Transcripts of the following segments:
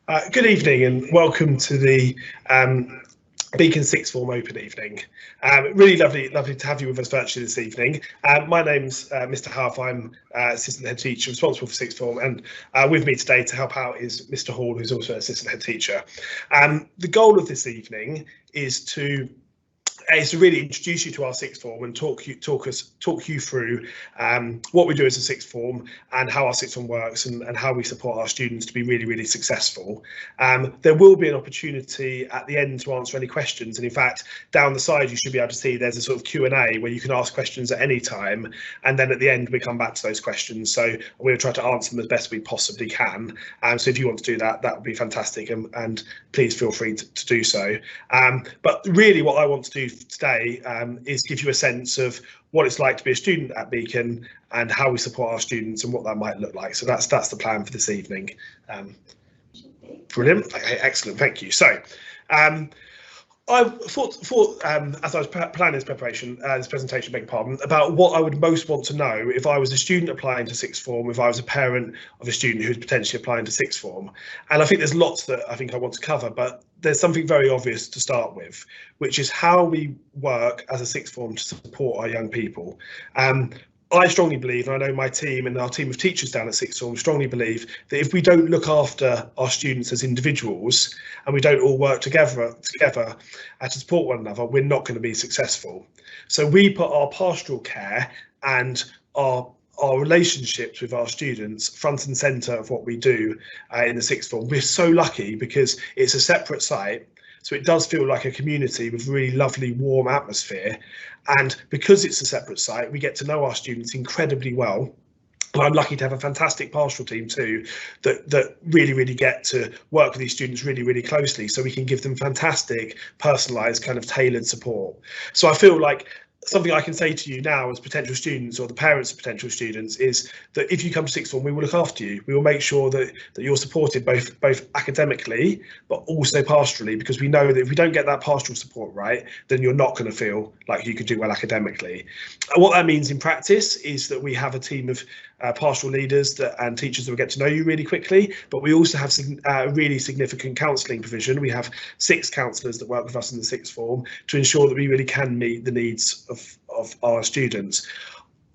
Good evening and welcome to the Beacon Sixth Form Open Evening. Really lovely to have you with us virtually this evening. My name's Mr. Huff. I'm Assistant Head Teacher responsible for Sixth Form, and with me today to help out is Mr. Hall, who's also Assistant Head Teacher. The goal of this evening is to really introduce you to our sixth form and talk you through what we do as a sixth form and how our sixth form works and how we support our students to be really successful. There will be an opportunity at the end to answer any questions, and in fact down the side you should be able to see there's a sort of Q&A where you can ask questions at any time, and then at the end we come back to those questions, so we'll try to answer them as best we possibly can. So if you want to do that, that would be fantastic, and please feel free to do so. But really what I want to do today is give you a sense of what it's like to be a student at Beacon and how we support our students and what that might look like. So that's the plan for this evening. Brilliant. Okay, excellent. Thank you. So I thought as I was planning this presentation, beg your pardon, about what I would most want to know if I was a student applying to sixth form, if I was a parent of a student who's potentially applying to sixth form. And I think there's lots that I think I want to cover, but there's something very obvious to start with, which is how we work as a sixth form to support our young people. I strongly believe, and I know my team and our team of teachers down at sixth form strongly believe, that if we don't look after our students as individuals and we don't all work together to support one another, we're not going to be successful. So we put our pastoral care and our relationships with our students front and centre of what we do in the sixth form. We're so lucky because it's a separate site, so it does feel like a community with a really lovely warm atmosphere, and because it's a separate site we get to know our students incredibly well. I'm lucky to have a fantastic pastoral team too that really get to work with these students really closely, so we can give them fantastic personalised kind of tailored support. So I feel like something I can say to you now as potential students or the parents of potential students is that if you come to sixth form, we will look after you. We will make sure that you're supported both academically but also pastorally, because we know that if we don't get that pastoral support right, then you're not going to feel like you could do well academically. And what that means in practice is that we have a team of pastoral leaders and teachers that will get to know you really quickly, but we also have really significant counselling provision. We have 6 counsellors that work with us in the sixth form to ensure that we really can meet the needs of our students.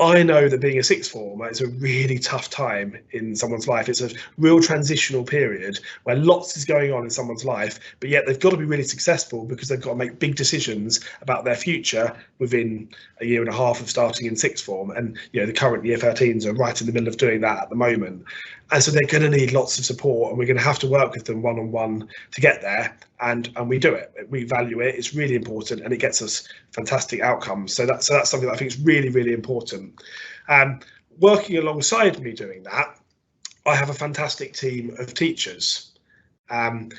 I know that being a sixth former is a really tough time in someone's life. It's a real transitional period where lots is going on in someone's life, but yet they've got to be really successful because they've got to make big decisions about their future within a year and a half of starting in sixth form. And you know, the current year 13s are right in the middle of doing that at the moment. And so they're going to need lots of support, and we're going to have to work with them one-on-one to get there. And we do it. We value it. It's really important, and it gets us fantastic outcomes. So that's something that I think is really important. Working alongside me doing that, I have a fantastic team of teachers, and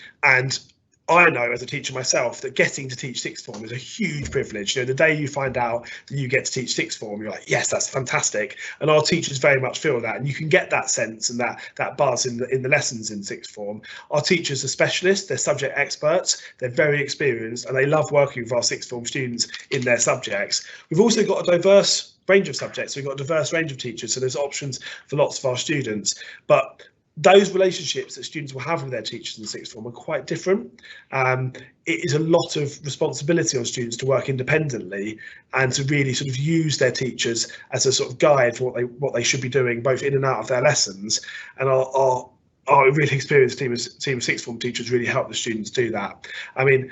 I know as a teacher myself that getting to teach sixth form is a huge privilege. You know, the day you find out that you get to teach sixth form, you're like, yes, that's fantastic. And our teachers very much feel that, and you can get that sense and that buzz in the lessons in sixth form. Our teachers are specialists, they're subject experts, they're very experienced, and they love working with our sixth form students in their subjects. We've also got a diverse range of subjects. We've got a diverse range of teachers, so there's options for lots of our students. But those relationships that students will have with their teachers in sixth form are quite different. It is a lot of responsibility on students to work independently and to really sort of use their teachers as a sort of guide for what they should be doing both in and out of their lessons. And our really experienced team of sixth form teachers really help the students do that. I mean,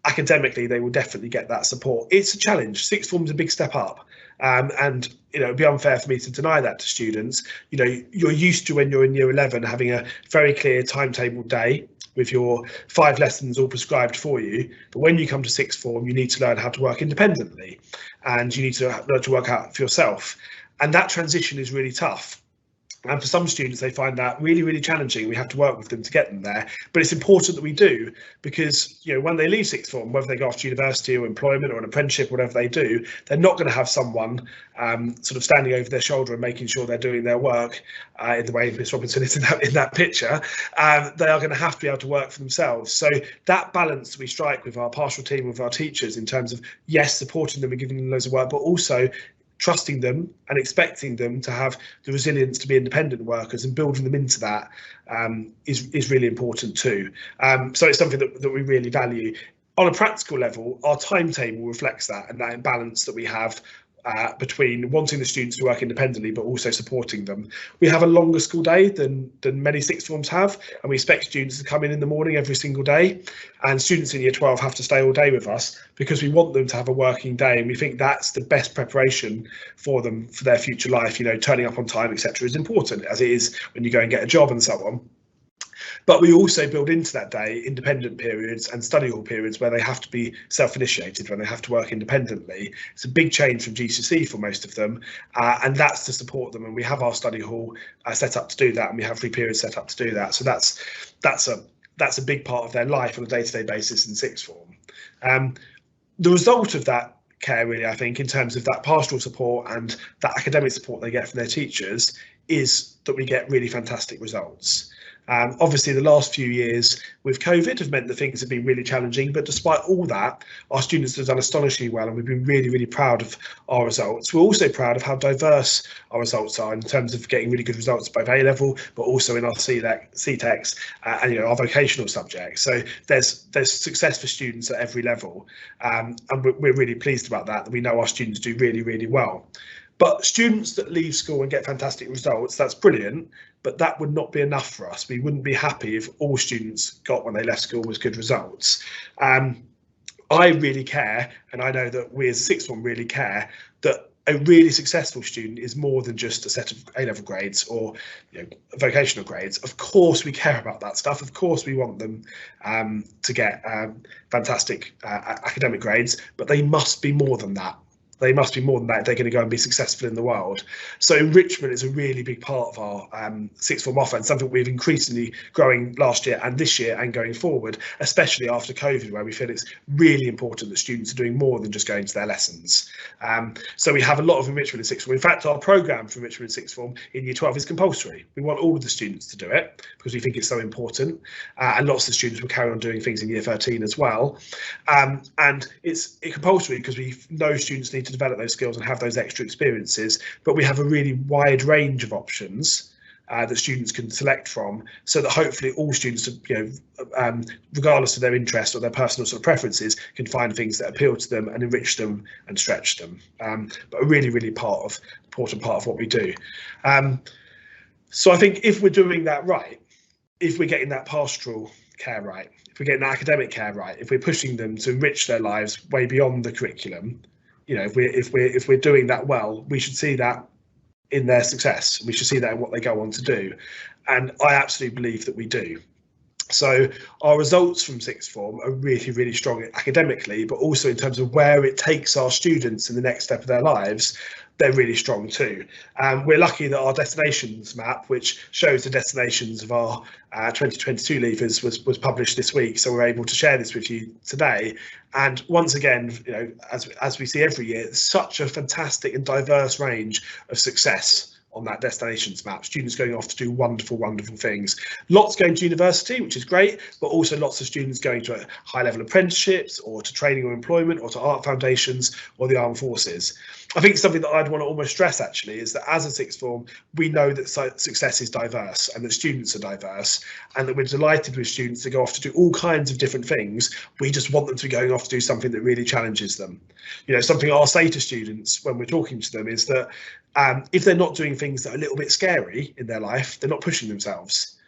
academically they will definitely get that support. It's a challenge. Sixth form is a big step up, and you know, it'd be unfair for me to deny that to students. You know, you're used to, when you're in year 11, having a very clear timetable day with your 5 lessons all prescribed for you, but when you come to sixth form you need to learn how to work independently, and you need to learn to work out for yourself, and that transition is really tough. And for some students, they find that really challenging. We have to work with them to get them there. But it's important that we do, because you know, when they leave sixth form, whether they go off to university or employment or an apprenticeship, whatever they do, they're not going to have someone sort of standing over their shoulder and making sure they're doing their work in the way Miss Robinson is in that picture. They are going to have to be able to work for themselves. So that balance we strike with our pastoral team, with our teachers, in terms of, yes, supporting them and giving them loads of work, but also trusting them and expecting them to have the resilience to be independent workers and building them into that is really important too. So it's something that we really value. On a practical level, our timetable reflects that, and that imbalance that we have between wanting the students to work independently but also supporting them. We have a longer school day than many sixth forms have, and we expect students to come in the morning every single day, and students in year 12 have to stay all day with us because we want them to have a working day, and we think that's the best preparation for them for their future life. You know, turning up on time, etc., is important, as it is when you go and get a job and so on. But we also build into that day independent periods and study hall periods where they have to be self-initiated, when they have to work independently. It's a big change from GCSE for most of them, and that's to support them. And we have our study hall set up to do that, and we have free periods set up to do that. So that's a big part of their life on a day-to-day basis in sixth form. The result of that care, really, I think, in terms of that pastoral support and that academic support they get from their teachers, is that we get really fantastic results. Obviously, the last few years with COVID have meant that things have been really challenging, but despite all that, our students have done astonishingly well, and we've been really, really proud of our results. We're also proud of how diverse our results are in terms of getting really good results both A-level, but also in our CTECs and our vocational subjects. So there's success for students at every level, and we're really pleased about that we know our students do really, really well. But students that leave school and get fantastic results, that's brilliant, but that would not be enough for us. We wouldn't be happy if all students got when they left school was good results. I really care, and I know that we as a sixth form really care, that a really successful student is more than just a set of A-level grades or vocational grades. Of course we care about that stuff. Of course we want them to get fantastic academic grades, but they must be more than that. They must be more than that if they're going to go and be successful in the world. So enrichment is a really big part of our sixth form offer, and something we've increasingly growing last year and this year and going forward, especially after COVID, where we feel it's really important that students are doing more than just going to their lessons. So we have a lot of enrichment in sixth form. In fact, our programme for enrichment in sixth form in year 12 is compulsory. We want all of the students to do it because we think it's so important, and lots of students will carry on doing things in year 13 as well. And it's compulsory because we know students need to develop those skills and have those extra experiences, but we have a really wide range of options that students can select from, so that hopefully all students, regardless of their interest or their personal sort of preferences, can find things that appeal to them and enrich them and stretch them. But a really, really important part of what we do. So I think if we're doing that right, if we're getting that pastoral care right, if we're getting that academic care right, if we're pushing them to enrich their lives way beyond the curriculum, if we're doing that well, we should see that in their success. We should see that in what they go on to do, and I absolutely believe that we do. So our results from sixth form are really, really strong academically, but also in terms of where it takes our students in the next step of their lives, they're really strong too. We're lucky that our destinations map, which shows the destinations of our 2022 leavers, was published this week, so we're able to share this with you today. And once again, as we see every year, it's such a fantastic and diverse range of success on that destinations map. Students going off to do wonderful, wonderful things. Lots going to university, which is great, but also lots of students going to high-level apprenticeships or to training or employment or to art foundations or the armed forces. I think something that I'd want to almost stress actually is that as a sixth form, we know that success is diverse and that students are diverse, and that we're delighted with students to go off to do all kinds of different things. We just want them to be going off to do something that really challenges them. Something I'll say to students when we're talking to them is that if they're not doing things that are a little bit scary in their life, they're not pushing themselves.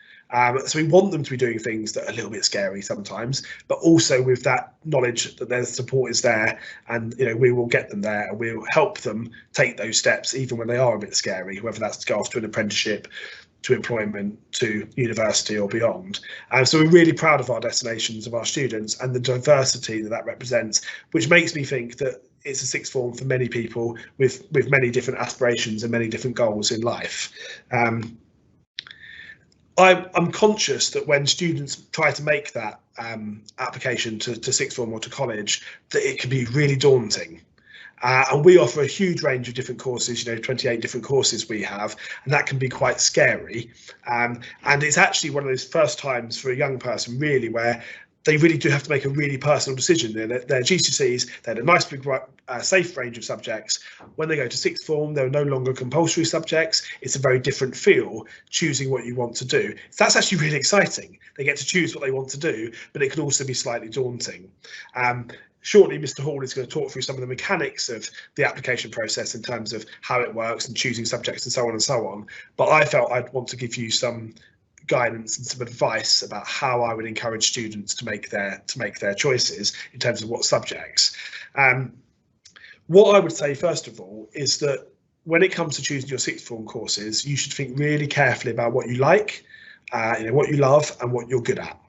So we want them to be doing things that are a little bit scary sometimes, but also with that knowledge that their support is there, and we will get them there and we'll help them take those steps even when they are a bit scary, whether that's to go off to an apprenticeship, to employment, to university or beyond. So we're really proud of our destinations, of our students, and the diversity that represents, which makes me think that it's a sixth form for many people with many different aspirations and many different goals in life. I'm conscious that when students try to make that application to sixth form or to college, that it can be really daunting. And we offer a huge range of different courses, 28 different courses we have, and that can be quite scary. And it's actually one of those first times for a young person really where they really do have to make a really personal decision. They're GCSEs, they're a nice big safe range of subjects. When they go to sixth form, they're no longer compulsory subjects. It's a very different feel choosing what you want to do. So that's actually really exciting. They get to choose what they want to do, but it can also be slightly daunting. Shortly, Mr. Hall is going to talk through some of the mechanics of the application process in terms of how it works and choosing subjects and so on and so on. But I felt I'd want to give you some guidance and some advice about how I would encourage students to make their choices in terms of what subjects. What I would say first of all is that when it comes to choosing your sixth form courses, you should think really carefully about what you like, what you love, and what you're good at.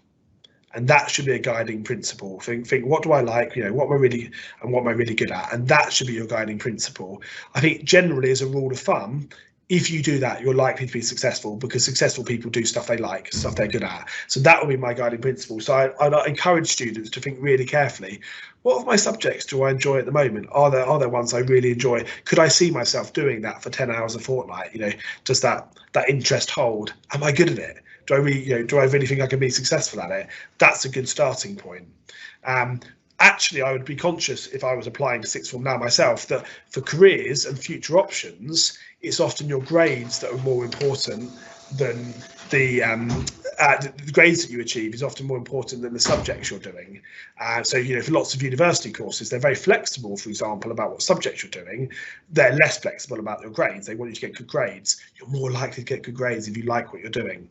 And that should be a guiding principle. Think what do I like, what am I really good at, and that should be your guiding principle. I think generally, as a rule of thumb, if you do that, you're likely to be successful, because successful people do stuff they like, stuff they're good at. So that will be my guiding principle. So I encourage students to think really carefully, what of my subjects do I enjoy at the moment? Are there ones I really enjoy? Could I see myself doing that for 10 hours a fortnight? Does that interest hold? Am I good at it? Do I really think I can be successful at it? That's a good starting point. Actually, I would be conscious if I was applying to sixth form now myself that for careers and future options, it's often your grades that are more important than the grades that you achieve is often more important than the subjects you're doing. So, for lots of university courses, they're very flexible, for example, about what subjects you're doing. They're less flexible about your grades. They want you to get good grades. You're more likely to get good grades if you like what you're doing.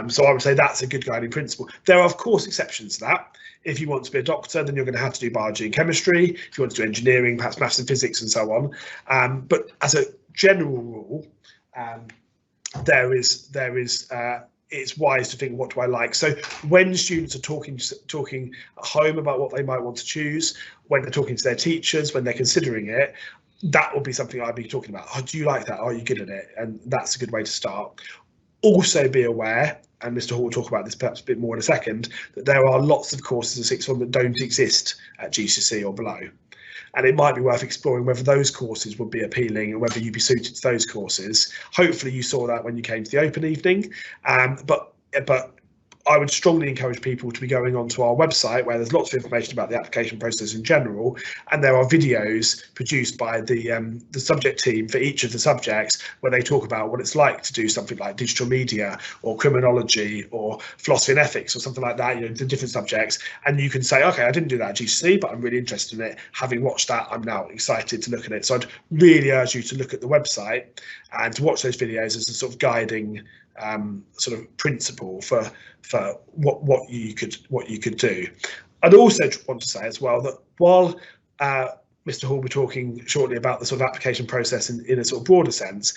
So I would say that's a good guiding principle. There are, of course, exceptions to that. If you want to be a doctor, then you're going to have to do biology and chemistry. If you want to do engineering, perhaps maths and physics and so on. But as a general rule, it's wise to think, what do I like? So when students are talking at home about what they might want to choose, when they're talking to their teachers, when they're considering it, that will be something I'd be talking about. Oh, do you like that? Are you good at it? And that's a good way to start. Also be aware, and Mr. Hall will talk about this perhaps a bit more in a second, that there are lots of courses in sixth form that don't exist at GCSE or below. And it might be worth exploring whether those courses would be appealing and whether you'd be suited to those courses. Hopefully you saw that when you came to the open evening, but I would strongly encourage people to be going onto our website, where there's lots of information about the application process in general, and there are videos produced by the subject team for each of the subjects where they talk about what it's like to do something like digital media or criminology or philosophy and ethics or something like that, the different subjects. And you can say, okay, I didn't do that at GCSE, but I'm really interested in it. Having watched that, I'm now excited to look at it. So I'd really urge you to look at the website and to watch those videos as a sort of guiding sort of principle for what you could do. I'd also want to say as well that while Mr. Hall will be talking shortly about the sort of application process in a sort of broader sense,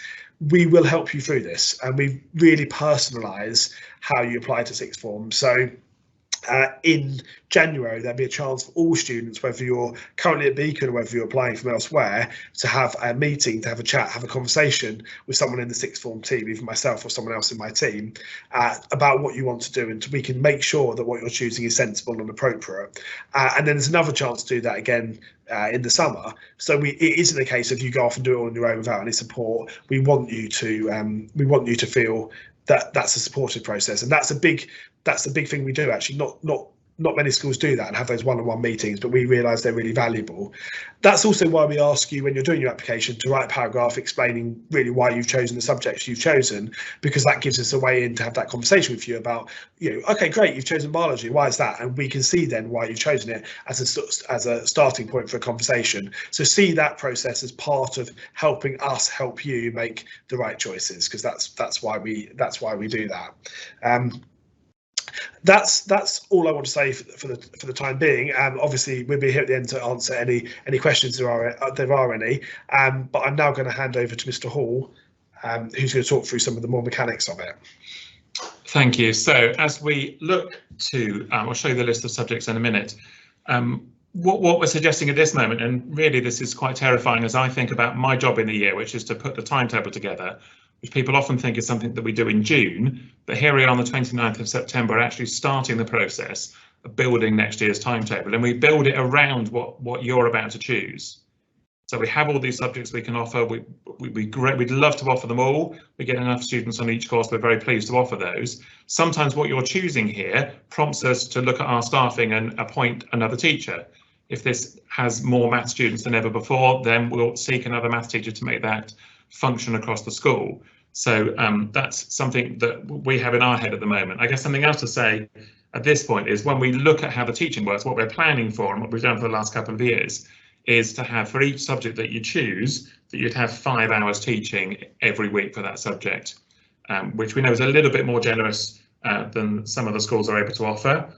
we will help you through this, and we really personalise how you apply to sixth form. So in January, there'll be a chance for all students, whether you're currently at Beacon or whether you're applying from elsewhere, to have a meeting, to have a chat, have a conversation with someone in the sixth form team, either myself or someone else in my team, about what you want to do, and we can make sure that what you're choosing is sensible and appropriate. And then there's another chance to do that again in the summer. So it isn't a case of you go off and do it on your own without any support. We want you to feel that that's a supportive process, and that's a big thing we do. Actually, not many schools do that and have those one-on-one meetings, but we realise they're really valuable. That's also why we ask you, when you're doing your application, to write a paragraph explaining really why you've chosen the subjects you've chosen, because that gives us a way in to have that conversation with you about, okay, great, you've chosen biology, why is that? And we can see then why you've chosen it as a starting point for a conversation. So see that process as part of helping us help you make the right choices, because that's why we do that. That's all I want to say for the time being. Obviously, we'll be here at the end to answer any questions there are any. But I'm now going to hand over to Mr. Hall, who's going to talk through some of the more mechanics of it. Thank you. So as we look to, I'll show you the list of subjects in a minute. What we're suggesting at this moment, and really this is quite terrifying as I think about my job in the year, which is to put the timetable together, which people often think is something that we do in June, but here we are on the 29th of September, actually starting the process of building next year's timetable, and we build it around what you're about to choose. So we have all these subjects we can offer. We'd love to offer them all. We get enough students on each course. We're very pleased to offer those. Sometimes what you're choosing here prompts us to look at our staffing and appoint another teacher. If this has more maths students than ever before, then we'll seek another maths teacher to make that function across the school. So that's something that we have in our head at the moment. I guess something else to say at this point is when we look at how the teaching works, what we're planning for and what we've done for the last couple of years is to have for each subject that you choose, that you'd have 5 hours teaching every week for that subject, which we know is a little bit more generous than some of the schools are able to offer.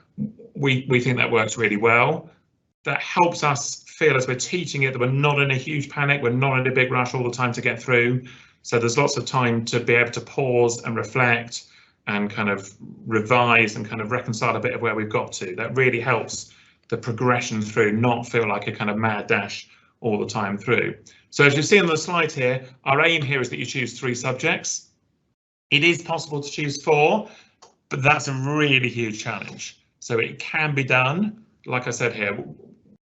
We think that works really well. That helps us feel as we're teaching it that we're not in a huge panic, we're not in a big rush all the time to get through. So there's lots of time to be able to pause and reflect and kind of revise and kind of reconcile a bit of where we've got to. That really helps the progression through not feel like a kind of mad dash all the time through. So as you see on the slide here, our aim here is that you choose 3 subjects. It is possible to choose 4, but that's a really huge challenge. So it can be done. Like I said here,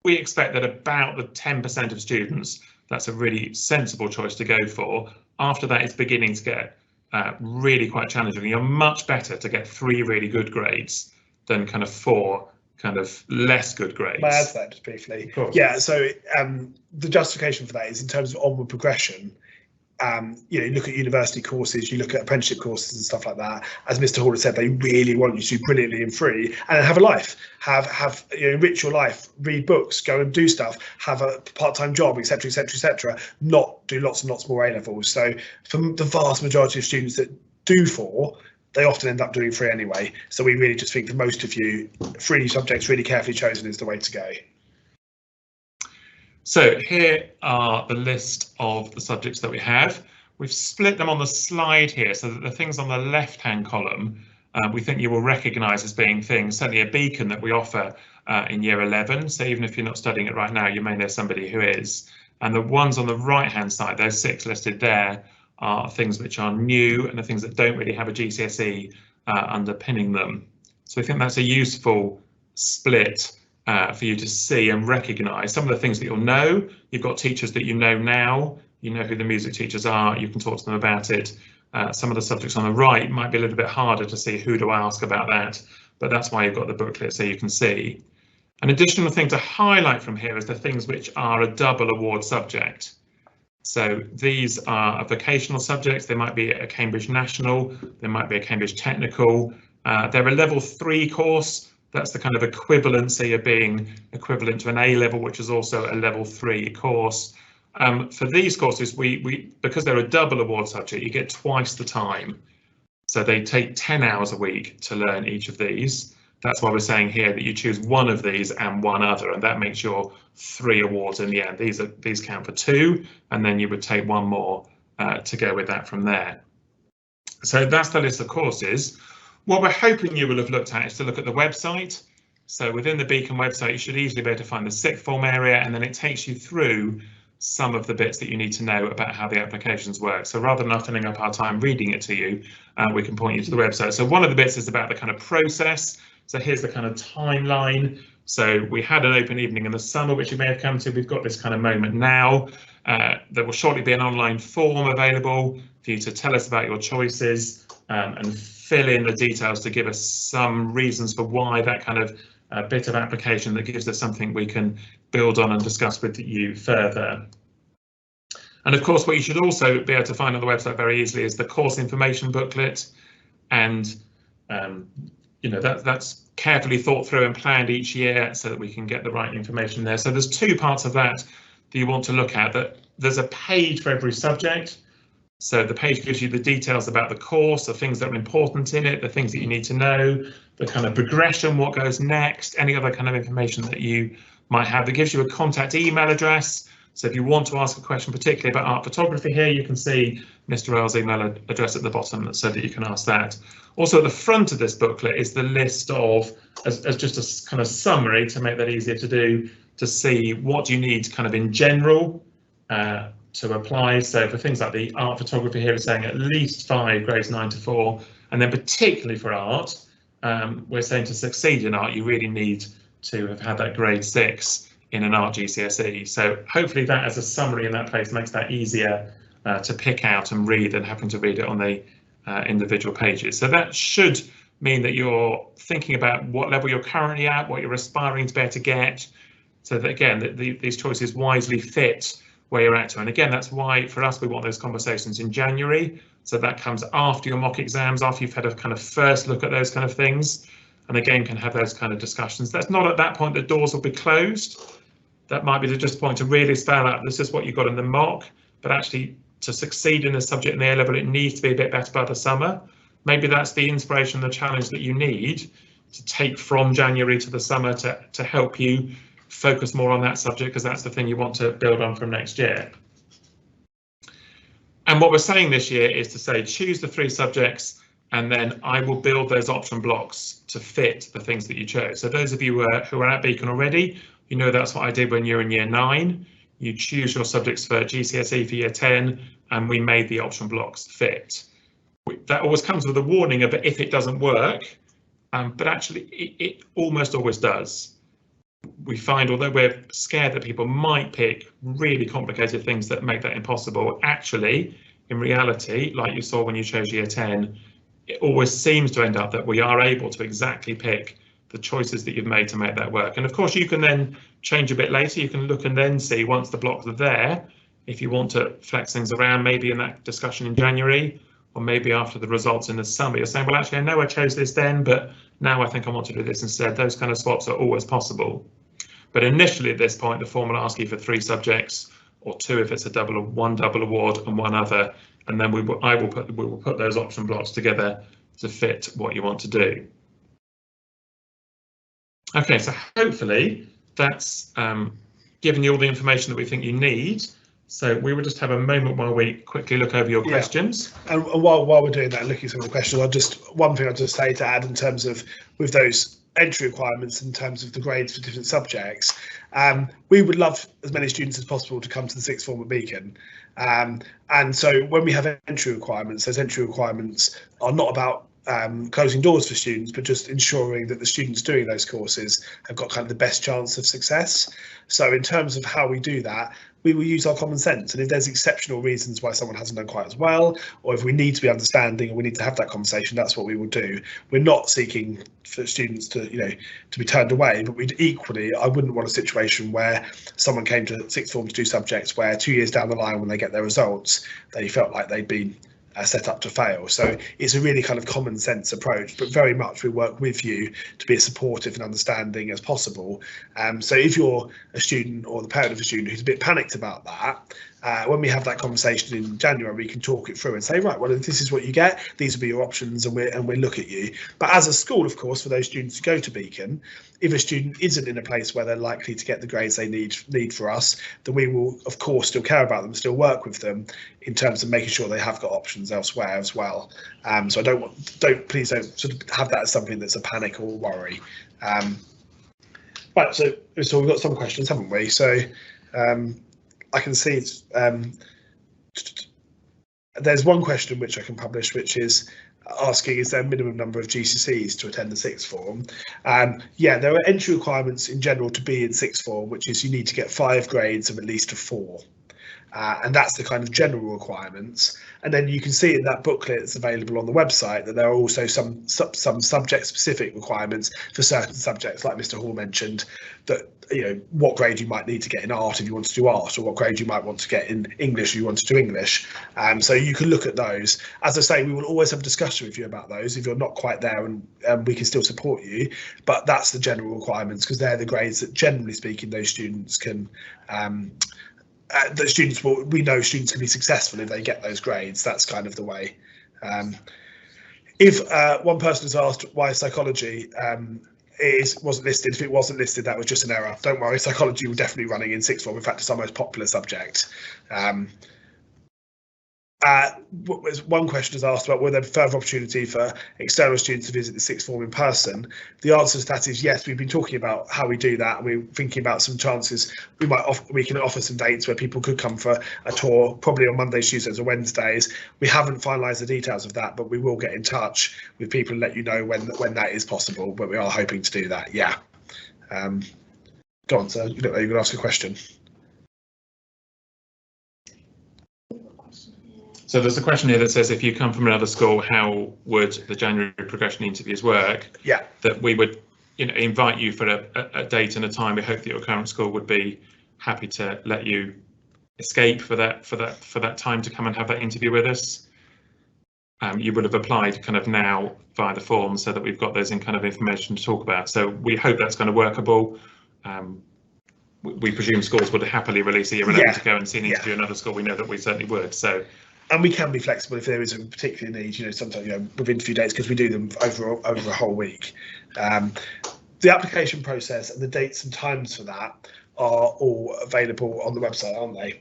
we expect that about the 10% of students, that's a really sensible choice to go for. After that, it's beginning to get really quite challenging. You're much better to get 3 really good grades than kind of 4 kind of less good grades. May I add to that just briefly? Yeah, so the justification for that is in terms of onward progression. You know, you look at university courses, you look at apprenticeship courses and stuff like that. As Mr. Hall has said, they really want you to do brilliantly and free and have a life, have you know, enrich your life, read books, go and do stuff, have a part-time job, etc., etc., etc. Not do lots and lots more A levels. So for the vast majority of students that do 4, they often end up doing 3 anyway. So we really just think for most of you, 3 subjects really carefully chosen is the way to go. So here are the list of the subjects that we have. We've split them on the slide here so that the things on the left-hand column we think you will recognise as being things, certainly a beacon that we offer in year 11. So even if you're not studying it right now, you may know somebody who is. And the ones on the right-hand side, those 6 listed there, are things which are new and the things that don't really have a GCSE underpinning them. So we think that's a useful split for you to see and recognise some of the things that you'll know. You've got teachers that you know now, you know who the music teachers are, you can talk to them about it. Some of the subjects on the right might be a little bit harder to see who to ask about that, but that's why you've got the booklet so you can see. An additional thing to highlight from here is the things which are a double award subject. So these are vocational subjects. They might be a Cambridge National, they might be a Cambridge Technical. They're a level 3 course. That's the kind of equivalency of being equivalent to an A level, which is also a level 3 course. For these courses, because they're a double award subject, you get twice the time. So they take 10 hours a week to learn each of these. That's why we're saying here that you choose one of these and one other, and that makes your 3 awards in the end. These count for 2, and then you would take 1 more to go with that from there. So that's the list of courses. What we're hoping you will have looked at is to look at the website. So within the Beacon website, you should easily be able to find the sixth form area, and then it takes you through some of the bits that you need to know about how the applications work. So rather than us filling up our time reading it to you, we can point you to the website. So one of the bits is about the kind of process. So here's the kind of timeline. So we had an open evening in the summer, which you may have come to. We've got this kind of moment now. There will shortly be an online form available for you to tell us about your choices and fill in the details to give us some reasons for why that kind of bit of application that gives us something we can build on and discuss with you further. And of course, what you should also be able to find on the website very easily is the Course Information Booklet. And you know, that's carefully thought through and planned each year so that we can get the right information there. So there's 2 parts of that you want to look at. That there's a page for every subject. So the page gives you the details about the course, the things that are important in it, the things that you need to know, the kind of progression, what goes next, any other kind of information that you might have. That gives you a contact email address. So if you want to ask a question, particularly about art photography here, you can see Mr. Earl's email address at the bottom so that you can ask that. Also at the front of this booklet is the list of, as just a kind of summary to make that easier to do, to see what you need kind of in general to apply. So for things like the art photography here, it's saying at least 5 grades 9 to 4, and then particularly for art, we're saying to succeed in art, you really need to have had that grade 6 in an art GCSE. So hopefully that as a summary in that place makes that easier to pick out and read than having to read it on the individual pages. So that should mean that you're thinking about what level you're currently at, what you're aspiring to be able to get, so that again these choices wisely fit where you're at to. And again, that's why for us we want those conversations in January, so that comes after your mock exams, after you've had a kind of first look at those kind of things, and again can have those kind of discussions. That's not at that point the doors will be closed. That might be just a point to really spell out this is what you got in the mock, but actually to succeed in a subject in the A level it needs to be a bit better by the summer. Maybe that's the inspiration, the challenge that you need to take from January to the summer to help you focus more on that subject, because that's the thing you want to build on from next year. And what we're saying this year is to say choose the 3 subjects, and then I will build those option blocks to fit the things that you chose. So those of you who are at Beacon already, you know that's what I did when you're in year 9. You choose your subjects for GCSE for year 10, and we made the option blocks fit. That always comes with a warning of if it doesn't work, but actually it almost always does. We find, although we're scared that people might pick really complicated things that make that impossible, actually, in reality, like you saw when you chose year 10, it always seems to end up that we are able to exactly pick the choices that you've made to make that work. And of course, you can then change a bit later. You can look and then see once the blocks are there, if you want to flex things around, maybe in that discussion in January, or maybe after the results in the summer, you're saying, well, actually, I know I chose this then, but now I think I want to do this instead. Those kind of swaps are always possible. But initially at this point, the form will ask you for 3 subjects, or 2 if it's a double, 1 double award and 1 other, and then we will put those option blocks together to fit what you want to do. Okay, so hopefully that's given you all the information that we think you need. So we will just have a moment while we quickly look over your questions. And while we're doing that, looking at some of the questions, one thing I'll just say to add in terms of with those entry requirements in terms of the grades for different subjects, we would love as many students as possible to come to the 6th form at Beacon. And so when we have entry requirements, those entry requirements are not about closing doors for students, but just ensuring that the students doing those courses have got kind of the best chance of success. So in terms of how we do that, we will use our common sense, and if there's exceptional reasons why someone hasn't done quite as well, or if we need to be understanding and we need to have that conversation, that's what we will do. We're not seeking for students to, to be turned away, but we'd equally, I wouldn't want a situation where someone came to 6th form to do subjects where 2 years down the line when they get their results, they felt like they'd been set up to fail. So it's a really kind of common sense approach, but very much we work with you to be as supportive and understanding as possible. So if you're a student or the parent of a student who's a bit panicked about that, when we have that conversation in January, we can talk it through and say, right, well, if this is what you get, these will be your options, and we look at you. But as a school, of course, for those students who go to Beacon, if a student isn't in a place where they're likely to get the grades they need for us, then we will, of course, still care about them, still work with them in terms of making sure they have got options elsewhere as well. So please don't sort of have that as something that's a panic or worry. Right, so we've got some questions, haven't we? So I can see there's one question which I can publish, which is asking, is there a minimum number of GCSEs to attend the 6th form? Yeah, there are entry requirements in general to be in 6th form, which is you need to get 5 grades of at least a 4. And that's the kind of general requirements. And then you can see in that booklet that's available on the website that there are also some subject-specific requirements for certain subjects, like Mr. Hall mentioned, that what grade you might need to get in art if you want to do art, or what grade you might want to get in English if you want to do English. So you can look at those. As I say, we will always have a discussion with you about those if you're not quite there, and we can still support you. But that's the general requirements, because they're the grades that, generally speaking, those students can. We know students can be successful if they get those grades. That's kind of the way. If one person has asked why psychology wasn't listed, if it wasn't listed, that was just an error. Don't worry, psychology will definitely be running in 6th form. In fact, it's our most popular subject. One question is asked about whether there further opportunity for external students to visit the 6th form in person. The answer to that is yes. We've been talking about how we do that, and we're thinking about some chances we can offer some dates where people could come for a tour, probably on Mondays, Tuesdays, or Wednesdays. We haven't finalised the details of that, but we will get in touch with people and let you know when that is possible. But we are hoping to do that. Yeah. Go on, sir. You look like you're going to ask a question. So there's a question here that says, if you come from another school, how would the January progression interviews work? Yeah. That we would, invite you for a date and a time. We hope that your current school would be happy to let you escape for that time to come and have that interview with us. You would have applied kind of now via the form, so that we've got those in kind of information to talk about. So we hope that's kind of workable. We presume schools would happily release a year 11 to go and see an interview in another school. We know that we certainly would. So. And we can be flexible if there is a particular need, sometimes, with interview dates, because we do them over a whole week. The application process and the dates and times for that are all available on the website, aren't they?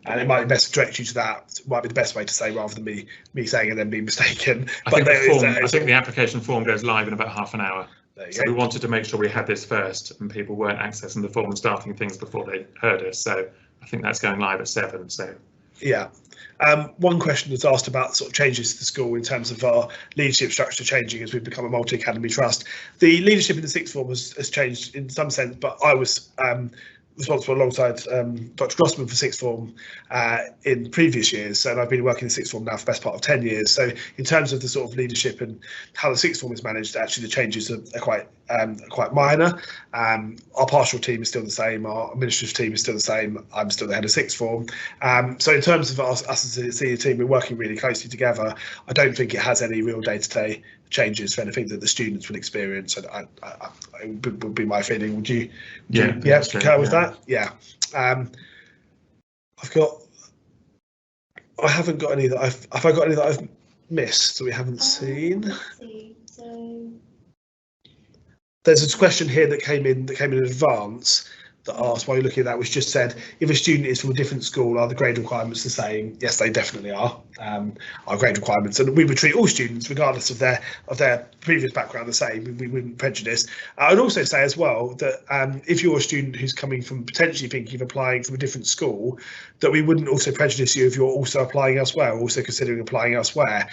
And it might be best to direct you to that. It might be the best way to say, rather than me saying and then being mistaken. I think the application form goes live in about half an hour. So we wanted to make sure we had this first and people weren't accessing the form and starting things before they heard us. So I think that's going live at 7. So. Yeah. One question was asked about sort of changes to the school in terms of our leadership structure changing as we've become a multi-academy trust. The leadership in the sixth form has changed in some sense, but I was responsible alongside Dr. Grossman for sixth form in previous years, and I've been working in sixth form now for the best part of 10 years. So in terms of the sort of leadership and how the sixth form is managed, actually the changes are quite minor. Our pastoral team is still the same, our administrative team is still the same, I'm still the head of sixth form. So in terms of us as a senior team, we're working really closely together. I don't think it has any real day-to-day changes for anything that the students will experience. And it would be my feeling. Would you concur with that? Yeah. I haven't got any that have I got any that I've missed that we haven't seen? So there's a question here that came in advance that asked, while you're looking at that, which just said, if a student is from a different school, are the grade requirements the same? Yes, they definitely are. Our grade requirements, and we would treat all students, regardless of their previous background, the same. We wouldn't prejudice. I would also say as well that if you're a student who's coming from potentially thinking of applying from a different school, that we wouldn't also prejudice you if you're also applying elsewhere, also considering applying elsewhere.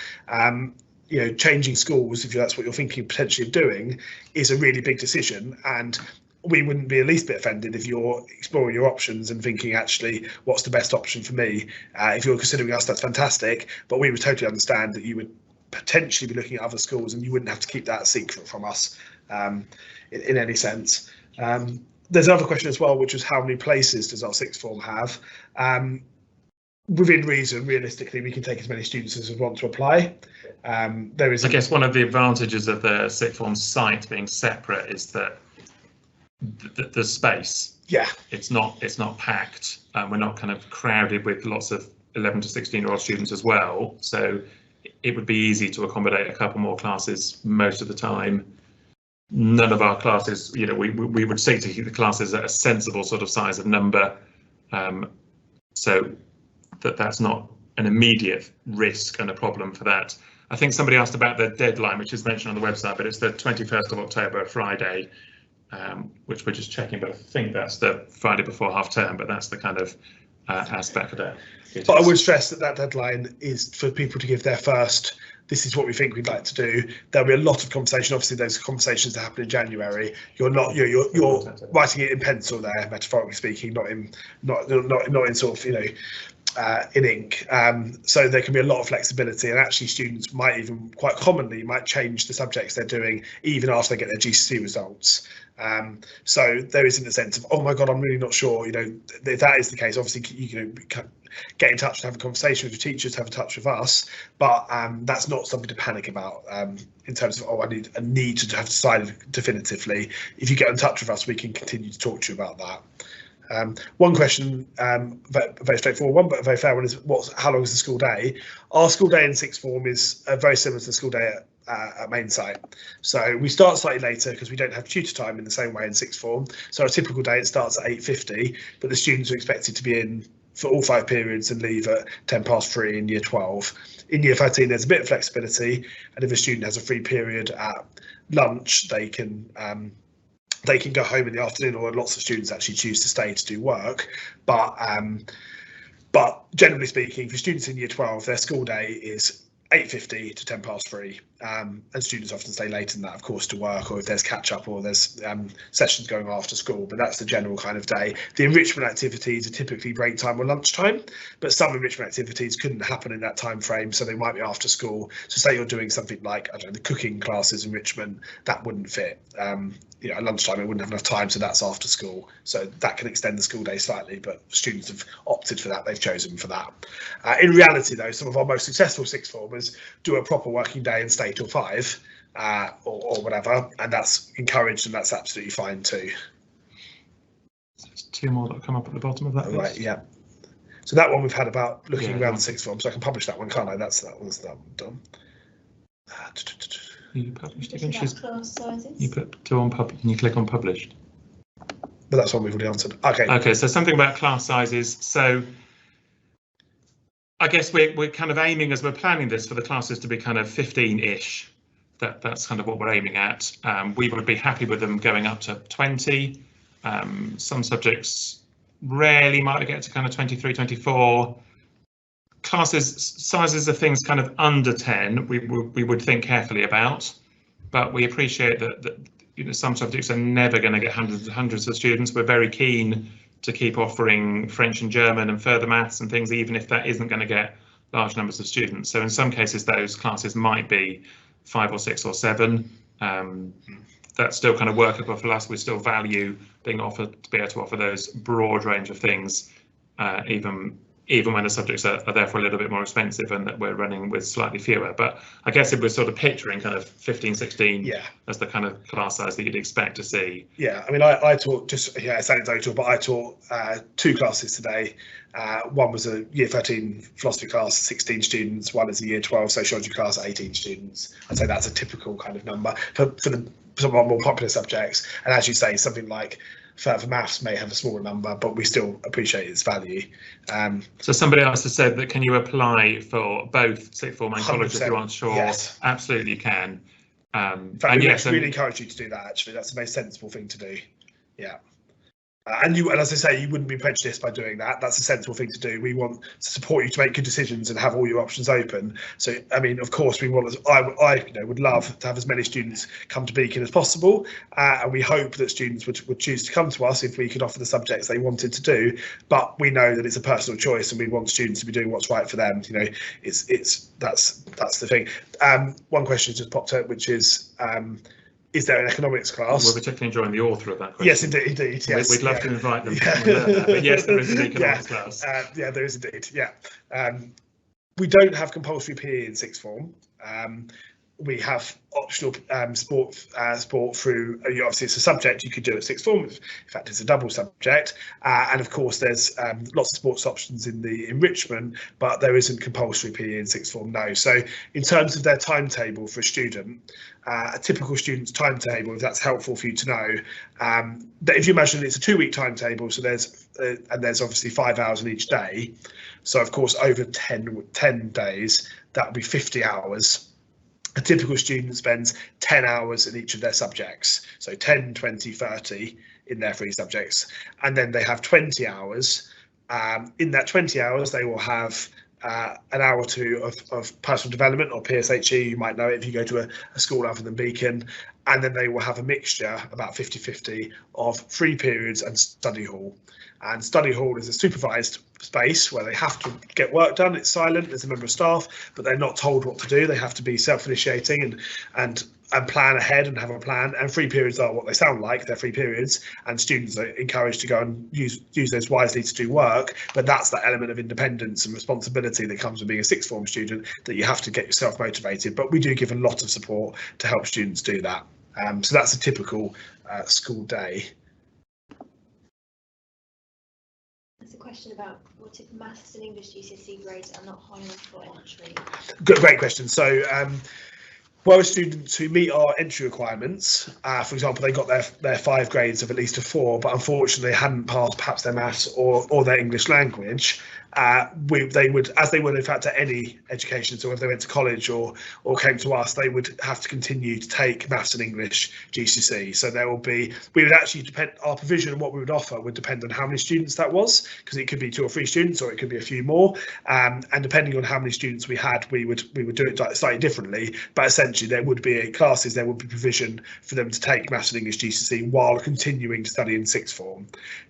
Changing schools, if that's what you're thinking potentially of doing, is a really big decision, and we wouldn't be the least bit offended if you're exploring your options and thinking, actually, what's the best option for me? If you're considering us, that's fantastic, but we would totally understand that you would potentially be looking at other schools, and you wouldn't have to keep that secret from us in any sense. There's another question as well, which was, how many places does our sixth form have? Within reason, realistically, we can take as many students as we want to apply. There is, I guess, one of the advantages of the sixth form site being separate is that the space. Yeah. It's not packed. We're not kind of crowded with lots of 11 to 16-year-old students as well. So it would be easy to accommodate a couple more classes most of the time. None of our classes, we would seek to keep the classes at a sensible sort of size of number. So that's not an immediate risk and a problem for that. I think somebody asked about the deadline, which is mentioned on the website, but it's the 21st of October, Friday, which we're just checking, but I think that's the Friday before half term, but that's the kind of aspect of that. But I would stress that deadline is for people to give their first, this is what we think we'd like to do. There'll be a lot of conversation. Obviously, those conversations that happen in January. You're writing it in pencil there, metaphorically speaking, not in sort of, in ink. So there can be a lot of flexibility, and actually students might even quite commonly change the subjects they're doing even after they get their GCSE results. So there isn't a sense of, oh my God, I'm really not sure. If that is the case, obviously you can get in touch and have a conversation with your teachers, have a touch with us, but that's not something to panic about in terms of, oh, I need to have decided definitively. If you get in touch with us, we can continue to talk to you about that. One question, very straightforward one, but a very fair one, is how long is the school day? Our school day in sixth form is very similar to the school day at main site. So we start slightly later because we don't have tutor time in the same way in sixth form. So a typical day, it starts at 8:50, but the students are expected to be in for all 5 periods and leave at 3:10 in year 12. In year 13, there's a bit of flexibility, and if a student has a free period at lunch, they can go home in the afternoon, or lots of students actually choose to stay to do work. But generally speaking, for students in year 12, their school day is 8:50 to 3:10. And students often stay late in that, of course, to work, or if there's catch up or there's sessions going after school, but that's the general kind of day. The enrichment activities are typically break time or lunchtime, but some enrichment activities couldn't happen in that time frame, so they might be after school. So say you're doing something like, I don't know, the cooking classes enrichment, that wouldn't fit. You know, at lunchtime it wouldn't have enough time, so that's after school. So that can extend the school day slightly, but students have opted for that, they've chosen for that. In reality though, some of our most successful sixth formers do a proper working day and stay till 5 or whatever, and that's encouraged, and that's absolutely fine too. There's 2 more that come up at the bottom of that list. Right, yeah. So that one we've had about looking around the sixth form, so I can publish that one, can't I? That's that one's done. You published again. Class sizes. You put 2 on pub and you click on published. But that's one we've already answered. Okay. Okay, so something about class sizes. So I guess we're kind of aiming, as we're planning this, for the classes to be kind of 15-ish. That's kind of what we're aiming at. We would be happy with them going up to 20. Some subjects rarely might get to kind of 23, 24. Classes sizes of things kind of under 10 we would think carefully about, but we appreciate that you know, some subjects are never going to get hundreds and hundreds of students. We're very keen to keep offering French and German and further maths and things, even if that isn't going to get large numbers of students. So in some cases those classes might be 5 or 6 or 7. That's still kind of workable for us. We still value being offered to be able to offer those broad range of things, even when the subjects are therefore a little bit more expensive and that we're running with slightly fewer. But I guess if we're sort of picturing kind of 15, 16 as the kind of class size that you'd expect to see. Yeah, I mean, I taught just, yeah, it's anecdotal, but I taught 2 classes today. One was a year 13 philosophy class, 16 students. One is a year 12 sociology class, 18 students. I'd say that's a typical kind of number for some of our more popular subjects. And as you say, something like for maths may have a smaller number, but we still appreciate its value. So somebody else has said that, can you apply for both sixth form and college if you aren't sure? Yes, absolutely you can. In fact, we really encourage you to do that. Actually, that's the most sensible thing to do. Yeah. And as I say, you wouldn't be prejudiced by doing that. That's a sensible thing to do. We want to support you to make good decisions and have all your options open. So, I mean, of course, we want. I would love to have as many students come to Beacon as possible, and we hope that students would choose to come to us if we could offer the subjects they wanted to do. But we know that it's a personal choice, and we want students to be doing what's right for them. You know, that's the thing. One question just popped up, which is there an economics class? We're particularly enjoying the author of that question. Yes, indeed. Yes, we'd love to invite them. But yes, there is an economics class. Yeah, there is indeed. Yeah, we don't have compulsory PE in sixth form. We have optional sport through. Obviously, it's a subject you could do at sixth form. In fact, it's a double subject, and of course, there's lots of sports options in the enrichment, but there isn't compulsory PE in sixth form. No. So, in terms of their timetable for a student, a typical student's timetable, if that's helpful for you to know, that if you imagine it's a 2-week timetable, so there's obviously 5 hours in each day. So, of course, over 10 days, that would be 50 hours. A typical student spends 10 hours in each of their subjects, so 10, 20, 30 in their 3 subjects, and then they have 20 hours. In that 20 hours, they will have an hour or 2 of personal development, or PSHE, you might know it if you go to a school other than Beacon, and then they will have a mixture, about 50-50, of free periods and study hall. And study hall is a supervised space where they have to get work done. It's silent, there's a member of staff, but they're not told what to do. They have to be self-initiating and plan ahead and have a plan. And free periods are what they sound like, they're free periods, and students are encouraged to go and use those wisely to do work. But that's that element of independence and responsibility that comes with being a sixth form student, that you have to get yourself motivated. But we do give a lot of support to help students do that. So that's a typical school day. There's a question about what if maths and English GCSE grades are not high enough for entry? Great question. So well, students who meet our entry requirements, for example, they got their 5 grades of at least a 4, but unfortunately hadn't passed perhaps their maths or their English language, they would, as they would in fact at any education, so if they went to college or came to us, they would have to continue to take maths and English GCSE. So there will be, we would actually depend, our provision and what we would offer would depend on how many students that was, because it could be 2 or 3 students, or it could be a few more, and depending on how many students we had, we would do it slightly differently, but essentially essentially there would be classes, there would be provision for them to take Maths and English GCSE while continuing to study in sixth form.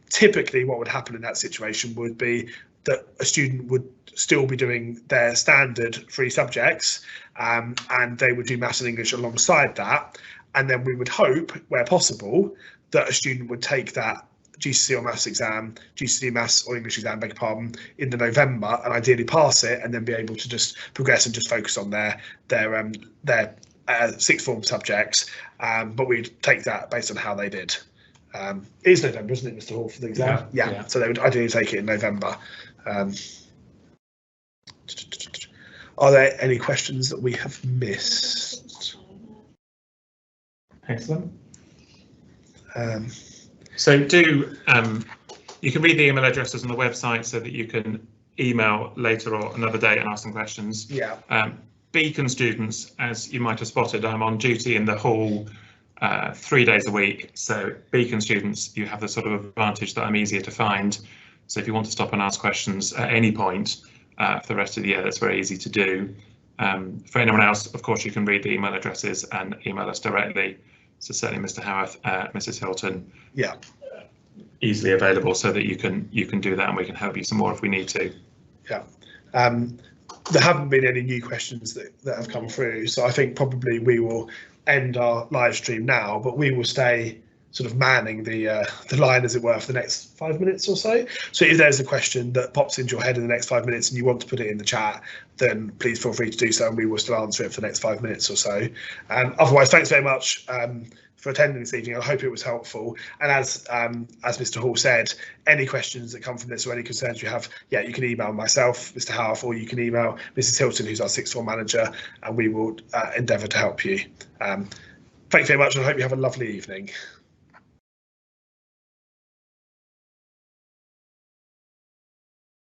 Typically what would happen in that situation would be that a student would still be doing their standard 3 subjects, and they would do Maths and English alongside that, and then we would hope, where possible, that a student would take that GCSE or Maths exam, GCSE Maths or English exam, beg your pardon, in the November, and ideally pass it, and then be able to just progress and just focus on their sixth form subjects. But we'd take that based on how they did. It is November, isn't it, Mr. Hall, for the exam? Yeah. So they would ideally take it in November. Are there any questions that we have missed? Excellent. So you can read the email addresses on the website so that you can email later or another day and ask some questions. Yeah. Beacon students, as you might have spotted, I'm on duty in the hall 3 days a week. So Beacon students, you have the sort of advantage that I'm easier to find. So if you want to stop and ask questions at any point for the rest of the year, that's very easy to do. For anyone else, of course, you can read the email addresses and email us directly. So certainly Mr. Howarth, Mrs. Hilton, yeah, easily available so that you can do that, and we can help you some more if we need to. Yeah. There haven't been any new questions that have come through, so I think probably we will end our live stream now, but we will stay sort of manning the line, as it were, for the next 5 minutes or so. So if there's a question that pops into your head in the next 5 minutes and you want to put it in the chat, then please feel free to do so, and we will still answer it for the next 5 minutes or so. Otherwise, thanks very much for attending this evening. I hope it was helpful. And as Mr. Hall said, any questions that come from this or any concerns you have, yeah, you can email myself, Mr. Howarth, or you can email Mrs. Hilton, who's our sixth form manager, and we will endeavour to help you. Thanks very much, and I hope you have a lovely evening.